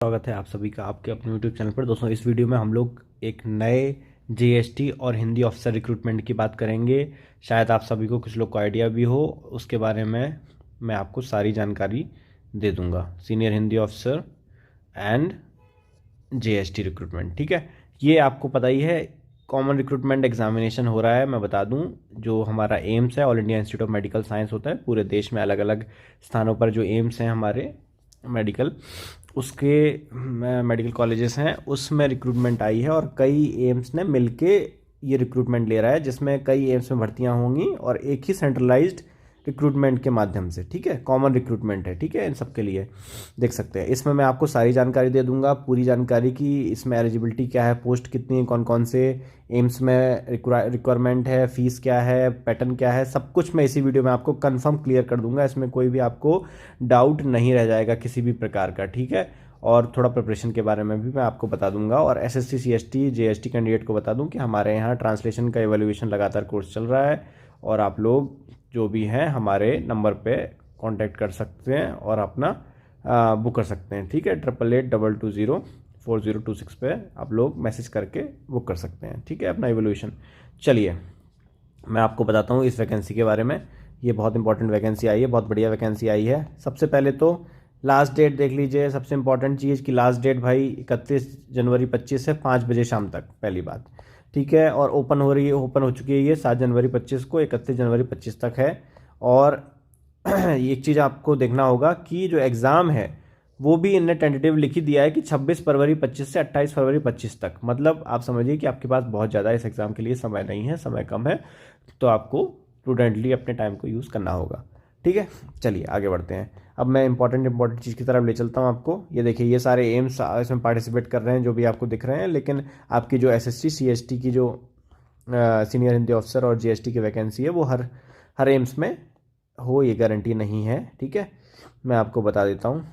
स्वागत है आप सभी का आपके अपने YouTube चैनल पर। दोस्तों, इस वीडियो में हम लोग एक नए जीएसटी और हिंदी ऑफिसर रिक्रूटमेंट की बात करेंगे। शायद आप सभी को कुछ लोग को आइडिया भी हो, उसके बारे में मैं आपको सारी जानकारी दे दूंगा। Senior Hindi officer and GST recruitment, ठीक है। ये आपको पता ही है, कॉमन रिक्रूटमेंट एग्जामिनेशन हो रहा है। मैं बता दूं, जो हमारा एम्स है, all India institute of medical science होता है, पूरे देश में अलग अलग स्थानों पर जो एम्स हैं हमारे मेडिकल, उसके मेडिकल कॉलेजेस हैं, उसमें रिक्रूटमेंट आई है और कई एम्स ने मिलके ये रिक्रूटमेंट ले रहा है, जिसमें कई एम्स में भर्तियां होंगी और एक ही सेंट्रलाइज्ड रिक्रूटमेंट के माध्यम से, ठीक है। कॉमन रिक्रूटमेंट है, ठीक है, इन सब के लिए देख सकते हैं। इसमें मैं आपको सारी जानकारी दे दूंगा, पूरी जानकारी की, इसमें एलिजिबिलिटी क्या है, पोस्ट कितनी है, कौन कौन से एम्स में रिक्वायरमेंट है, फीस क्या है, पैटर्न क्या है, सब कुछ मैं इसी वीडियो में आपको कंफर्म क्लियर कर दूंगा। इसमें कोई भी आपको डाउट नहीं रह जाएगा किसी भी प्रकार का, ठीक है। और थोड़ा प्रिपरेशन के बारे में भी मैं आपको बता दूंगा, और एसएससी सीएसटी जेएसटी कैंडिडेट को बता दूं कि हमारे यहाँ ट्रांसलेशन का एवेल्युएशन लगातार कोर्स चल रहा है, और आप लोग जो भी हैं हमारे नंबर पे कांटेक्ट कर सकते हैं और अपना बुक कर सकते हैं, ठीक है। 8882204026 पे आप लोग मैसेज करके बुक कर सकते हैं, ठीक है, अपना एवेल्युएशन। चलिए मैं आपको बताता हूँ इस वैकेंसी के बारे में। ये बहुत इंपॉर्टेंट वैकेंसी आई है, बहुत बढ़िया वैकेंसी आई है। सबसे पहले तो लास्ट डेट देख लीजिए, सबसे इंपॉर्टेंट चीज़ कि लास्ट डेट भाई 31 जनवरी 25 से 5 बजे शाम तक, पहली बात, ठीक है। और ओपन हो रही है, ओपन हो चुकी है ये 7 जनवरी 25 को, 31 जनवरी 25 तक है। और एक चीज़ आपको देखना होगा कि जो एग्ज़ाम है वो भी इनने टेंटेटिव लिख ही दिया है कि 26 फरवरी 25 से 28 फरवरी 25 तक। मतलब आप समझिए कि आपके पास बहुत ज़्यादा इस एग्ज़ाम के लिए समय नहीं है, समय कम है, तो आपको प्रूडेंटली अपने टाइम को यूज़ करना होगा, ठीक है। चलिए आगे बढ़ते हैं। अब मैं इंपॉर्टेंट चीज़ की तरफ ले चलता हूँ आपको। ये देखिए, ये सारे एम्स इसमें पार्टिसिपेट कर रहे हैं जो भी आपको दिख रहे हैं, लेकिन आपकी जो एसएसटी सीएसटी की जो सीनियर हिंदी ऑफिसर और जीएसटी की वैकेंसी है वो हर एम्स में हो, ये गारंटी नहीं है, ठीक है। मैं आपको बता देता हूँ,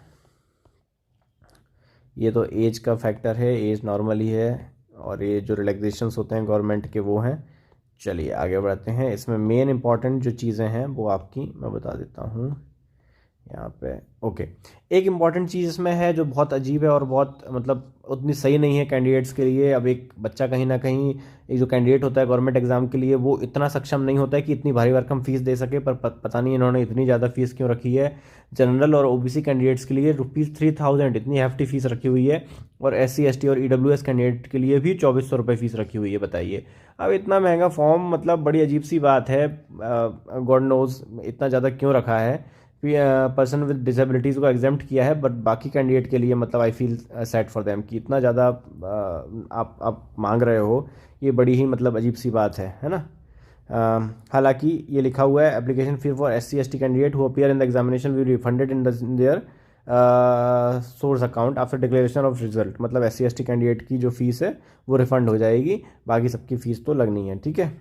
ये तो एज का फैक्टर है, एज नॉर्मल ही है, और ये जो रिलैक्सेशंस होते हैं गवर्नमेंट के वो हैं। चलिए आगे बढ़ते हैं। इसमें मेन इंपॉर्टेंट जो चीज़ें हैं वो आपकी मैं बता देता हूँ यहाँ पे। ओके, एक इम्पॉर्टेंट चीज़ इसमें है जो बहुत अजीब है और बहुत मतलब उतनी सही नहीं है कैंडिडेट्स के लिए। अब एक बच्चा कहीं ना कहीं, एक जो कैंडिडेट होता है गवर्नमेंट एग्जाम के लिए, वो इतना सक्षम नहीं होता है कि इतनी भारी भरकम फीस दे सके, पर पता नहीं इन्होंने इतनी ज़्यादा फीस क्यों रखी है। जनरल और ओबीसी कैंडिडेट्स के लिए ₹3000 इतनी हैफ्टी फीस रखी हुई है, और एससी एसटी और ईडब्ल्यूएस कैंडिडेट के लिए भी 2400 रुपये फीस रखी हुई है। बताइए, अब इतना महंगा फॉर्म, मतलब बड़ी अजीब सी बात है। गॉड नोज इतना ज़्यादा क्यों रखा है। पर्सन विद डिसेबिलिटीज़ को एग्जाम्प्ट किया है, बट बाकी कैंडिडेट के लिए मतलब I feel sad for them कि इतना ज़्यादा आप मांग रहे हो। ये बड़ी ही मतलब अजीब सी बात है ना। हालांकि ये लिखा हुआ है, application fee for SC ST candidate who appear in the examination will be refunded in their source account after declaration of result. मतलब एससी एसटी कैंडिडेट की जो फीस है वो रिफंड हो जाएगी, बाकी सबकी फीस तो लगनी है, ठीक है।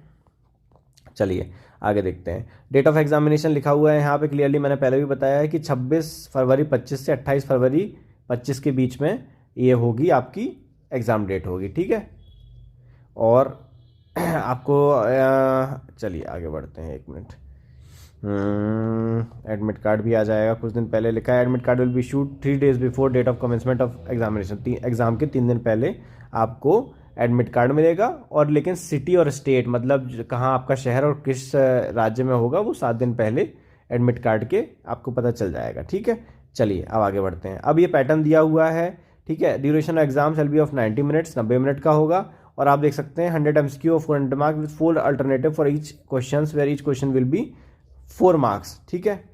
चलिए आगे देखते हैं। डेट ऑफ एग्जामिनेशन लिखा हुआ है यहाँ पे क्लियरली, मैंने पहले भी बताया है कि 26 फरवरी 25 से 28 फरवरी 25 के बीच में ये होगी आपकी एग्ज़ाम डेट होगी, ठीक है। और आपको चलिए आगे बढ़ते हैं, 1 मिनट। एडमिट कार्ड भी आ जाएगा कुछ दिन पहले। लिखा है admit card will be issued 3 days before date of commencement of examination. Exam के 3 दिन पहले आपको एडमिट कार्ड मिलेगा, और लेकिन सिटी और स्टेट, मतलब कहाँ आपका शहर और किस राज्य में होगा, वो 7 दिन पहले एडमिट कार्ड के आपको पता चल जाएगा, ठीक है। चलिए अब आगे बढ़ते हैं। अब ये पैटर्न दिया हुआ है, ठीक है। Duration of exam shall be of 90 minutes, 90 minute का होगा। और आप देख सकते हैं 100 MCQ और 400 mark with 4 alternative for each question, where each question will be 4 marks, ठीक है।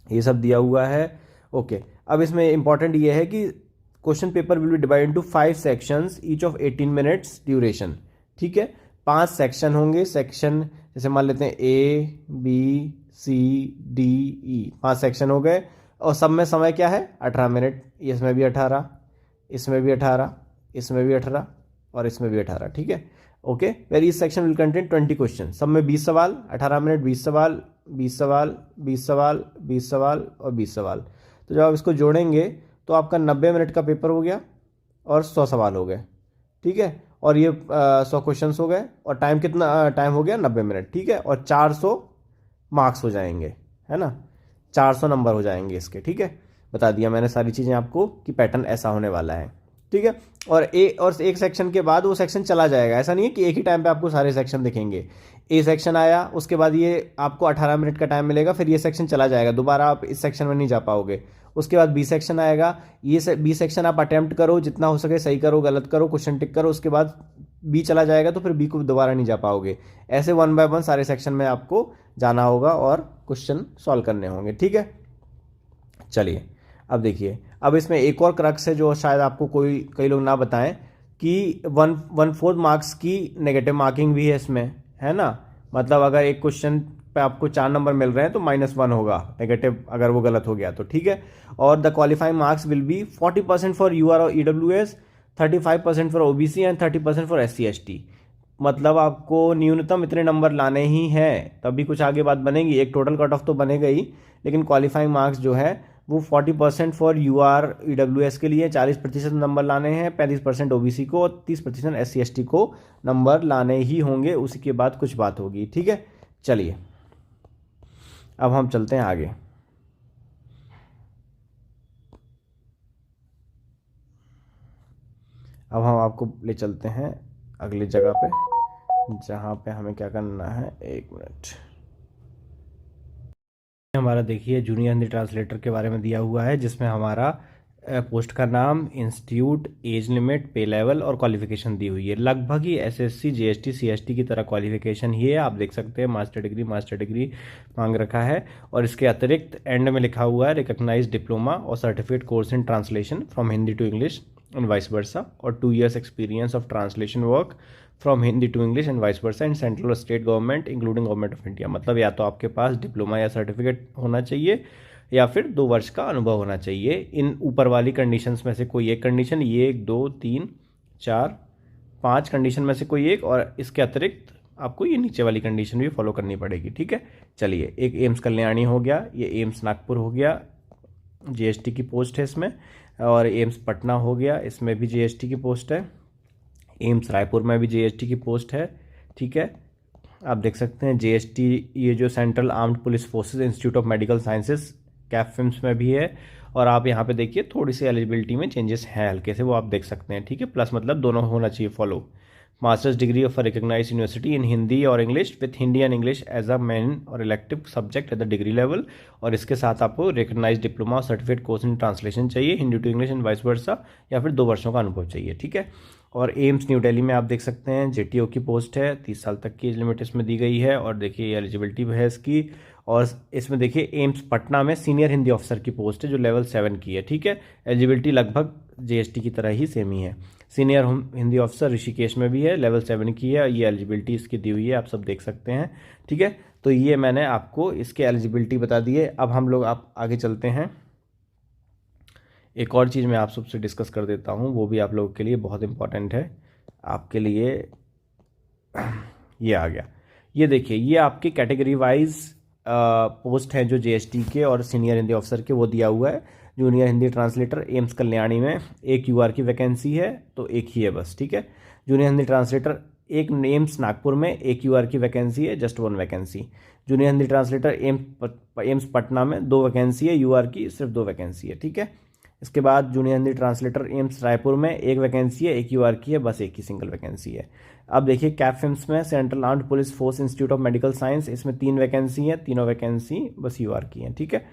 ये सब दिया हुआ है, ओके। अब इसमें इंपॉर्टेंट ये है कि question paper will be divide into 5 sections each of 18 minutes duration, ठीक है। 5 सेक्शन होंगे। सेक्शन जैसे मान लेते हैं ABCDE, 5 सेक्शन हो गए, और सब में समय क्या है 18 मिनट। इसमें भी 18, इसमें भी 18, इसमें भी 18, और इसमें भी 18, ठीक है, okay. Where each section will contain 20 question, सब में 20 सवाल, 18 मिनट, 20 सवाल, 20 सवाल, 20 सवाल, 20 सवाल और 20 सवाल। तो जब आप इसको जोड़ेंगे तो आपका 90 मिनट का पेपर हो गया और 100 सवाल हो गए, ठीक है। और ये 100 क्वेश्चन हो गए, और टाइम कितना टाइम हो गया 90 मिनट, ठीक है। और 400 मार्क्स हो जाएंगे, है ना, 400 नंबर हो जाएंगे इसके, ठीक है। बता दिया मैंने सारी चीज़ें आपको कि पैटर्न ऐसा होने वाला है, ठीक है। और एक सेक्शन के बाद वो सेक्शन चला जाएगा, ऐसा नहीं है कि एक ही टाइम पे आपको सारे सेक्शन दिखेंगे। ए सेक्शन आया, उसके बाद ये आपको 18 मिनट का टाइम मिलेगा, फिर ये सेक्शन चला जाएगा, दोबारा आप इस सेक्शन में नहीं जा पाओगे। उसके बाद बी सेक्शन आएगा, बी सेक्शन आप अटेम्प्ट करो, जितना हो सके सही करो, गलत करो, क्वेश्चन टिक करो, उसके बाद बी चला जाएगा तो फिर बी को दोबारा नहीं जा पाओगे। ऐसे 1 बाय 1 सारे सेक्शन में आपको जाना होगा और क्वेश्चन सॉल्व करने होंगे, ठीक है। चलिए अब देखिए, अब इसमें एक और क्रक्स है जो शायद आपको कई लोग ना बताएं कि 1/4 मार्क्स की नेगेटिव मार्किंग भी है इसमें, है ना। मतलब अगर एक क्वेश्चन पे आपको 4 नंबर मिल रहे हैं तो -1 होगा नेगेटिव, अगर वो गलत हो गया तो, ठीक है। और the qualifying marks will be 40% for UR और EWS, 35% for OBC and 30% for SC ST। मतलब आपको न्यूनतम इतने नंबर लाने ही हैं तभी कुछ आगे बात बनेगी। एक टोटल कट ऑफ तो बनेगा ही, लेकिन क्वालिफाइंग मार्क्स जो है वो 40% फॉर UR EWS के लिए 40% नंबर लाने हैं, 35% OBC को और 30% SC ST को नंबर लाने ही होंगे। उसी के बाद कुछ बात होगी, ठीक है। चलिए अब हम चलते हैं आगे। अब हम आपको ले चलते हैं अगली जगह पे, जहाँ पे हमें क्या करना है, 1 मिनट। हमारा देखिए जूनियर हिंदी ट्रांसलेटर के बारे में दिया हुआ है, जिसमें हमारा पोस्ट का नाम, इंस्टीट्यूट, एज लिमिट, पे लेवल और क्वालिफिकेशन दी हुई है। लगभग ही SSC GST CST की तरह क्वालिफिकेशन ही है। आप देख सकते हैं मास्टर डिग्री मांग रखा है, और इसके अतिरिक्त एंड में लिखा हुआ है रिकॉग्नाइज्ड डिप्लोमा और certificate course in translation from Hindi to English and vice versa, और 2 years experience of translation work from Hindi to English and vice versa in central और state government including government of India. मतलब या तो आपके पास diploma या certificate होना चाहिए या फिर 2 वर्ष का अनुभव होना चाहिए। इन ऊपर वाली कंडीशंस में से कोई एक कंडीशन, ये 1 2 3 4 5 कंडीशन में से कोई एक, और इसके अतिरिक्त आपको ये नीचे वाली कंडीशन भी फॉलो करनी पड़ेगी, ठीक है। चलिए, एक एम्स कल्याणी हो गया, ये एम्स नागपुर हो गया, GST की पोस्ट है इसमें, और एम्स पटना हो गया, इसमें भी GST की पोस्ट है। एम्स रायपुर में भी GST की पोस्ट है, ठीक है। आप देख सकते हैं GST, ये जो central armed police forces institute of medical sciences CAPFIMS में भी है। और आप यहाँ पे देखिए थोड़ी सी एलिजिबिलिटी में चेंजेस हैं हल्के से, वो आप देख सकते हैं, ठीक है। प्लस मतलब दोनों होना चाहिए follow. Master's degree of recognised university in Hindi और English with Hindi and English as a main और elective subject at the degree level, और इसके साथ आपको रिकॉग्नाइज्ड डिप्लोमा और सर्टिफिकेट कोर्स इन ट्रांसलेशन चाहिए Hindi to English and vice versa, या फिर 2 वर्षों का अनुभव चाहिए, ठीक है। और एम्स न्यू दिल्ली में आप देख सकते हैं JTO की पोस्ट है, 30 साल तक की एज लिमिट इसमें दी गई है। और देखिए एलिजिबिलिटी है इसकी, और इसमें देखिए एम्स पटना में सीनियर हिंदी ऑफिसर की पोस्ट है जो लेवल 7 की है, ठीक है। एलिजिबिलिटी लगभग GST की तरह ही सेम ही है। सीनियर हिंदी ऑफिसर ऋषिकेश में भी है, लेवल 7 की है, ये एलिजिबिलिटी इसकी दी हुई है, आप सब देख सकते हैं, ठीक है। तो ये मैंने आपको इसके एलिजिबिलिटी बता दी है। अब हम लोग आप आगे चलते हैं। एक और चीज़ मैं आप सबसे डिस्कस कर देता हूँ, वो भी आप लोगों के लिए बहुत इंपॉर्टेंट है। आपके लिए ये आ गया, ये देखिए, ये आपके कैटेगरी वाइज पोस्ट हैं जो GST के और सीनियर हिंदी ऑफिसर के, वो दिया हुआ है। Junior Hindi translator AIIMS Kalyani में 1 UR की वैकेंसी है, तो एक ही है बस, ठीक है। जूनियर हिंदी ट्रांसलेटर एक एम्स नागपुर में 1 UR की वैकेंसी है, just 1 vacancy. Junior Hindi translator AIIMS Patna में 2 वैकेंसी है, UR की सिर्फ 2 वैकेंसी है, ठीक है। इसके बाद junior Hindi translator AIIMS Raipur में 1 वैकेंसी है, 1 UR की है, बस एक ही सिंगल वैकेंसी है। अब देखिए कैफिम्स में central armed police force institute of medical science, इसमें 3 वैकेंसी है, तीनों वैकेंसी बस UR की है, ठीक है।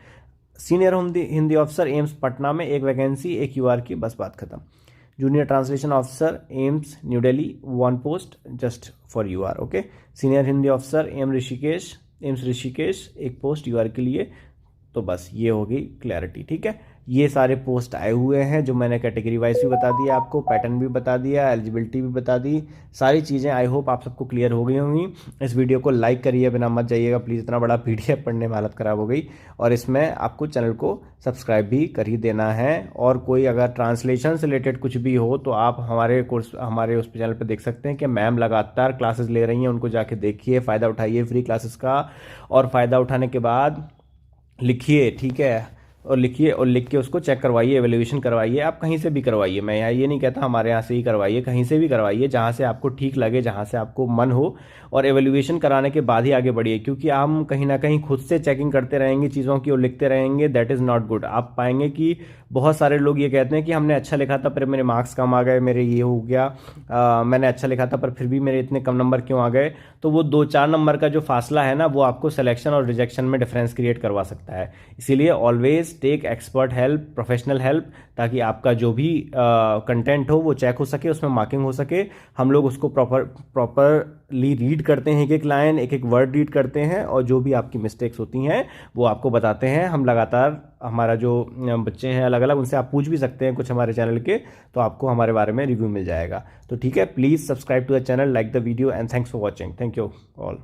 Senior Hindi officer AIIMS Patna में 1 वैकेंसी, 1 UR की, बस बात खत्म। Junior translation officer AIIMS new Delhi 1 post just for UR, okay. Senior Hindi officer AIIMS Rishikesh 1 post UR के लिए, तो बस ये होगी क्लैरिटी, ठीक है। ये सारे पोस्ट आए हुए हैं जो मैंने कैटेगरी वाइज भी बता दिया आपको, पैटर्न भी बता दिया, एलिजिबिलिटी भी बता दी, सारी चीज़ें आई होप आप सबको क्लियर हो गई होंगी। इस वीडियो को लाइक करिए, बिना मत जाइएगा प्लीज़, इतना बड़ा PDF पढ़ने में हालत ख़राब हो गई। और इसमें आपको चैनल को सब्सक्राइब भी कर ही देना है। और कोई अगर ट्रांसलेशन से रिलेटेड कुछ भी हो तो आप हमारे उस चैनल पर देख सकते हैं कि मैम लगातार क्लासेस ले रही हैं, उनको जाके देखिए, फ़ायदा उठाइए फ्री क्लासेस का, और फ़ायदा उठाने के बाद लिखिए, ठीक है। और लिखिए और लिख के उसको चेक करवाइए, एवेल्यूएशन करवाइए। आप कहीं से भी करवाइए, मैं यहाँ ये नहीं कहता हमारे यहाँ से ही करवाइए, कहीं से भी करवाइए जहाँ से आपको ठीक लगे, जहाँ से आपको मन हो, और एवेल्यूएशन कराने के बाद ही आगे बढ़िए। क्योंकि हम कहीं ना कहीं खुद से चेकिंग करते रहेंगे चीज़ों की और लिखते रहेंगे, दैट इज़ नॉट गुड। आप पाएंगे कि बहुत सारे लोग ये कहते हैं कि हमने अच्छा लिखा था पर मेरे मार्क्स कम आ गए, मेरे ये हो गया, मैंने अच्छा लिखा था पर फिर भी मेरे इतने कम नंबर क्यों आ गए। तो वो 2-4 नंबर का जो फासला है ना, वो आपको सिलेक्शन और रिजेक्शन में डिफरेंस क्रिएट करवा सकता है। इसीलिए always take expert help, professional help, ताकि आपका जो भी कंटेंट हो वो चेक हो सके, उसमें मार्किंग हो सके। हम लोग उसको प्रॉपरली रीड करते हैं, एक एक लाइन, एक एक वर्ड रीड करते हैं, और जो भी आपकी मिस्टेक्स होती हैं वो आपको बताते हैं। हम लगातार, हमारा जो बच्चे हैं अलग अलग, उनसे आप पूछ भी सकते हैं कुछ हमारे चैनल के, तो आपको हमारे बारे में रिव्यू मिल जाएगा। तो ठीक है, please subscribe to the channel, like the video, and thanks for watching. Thank you all.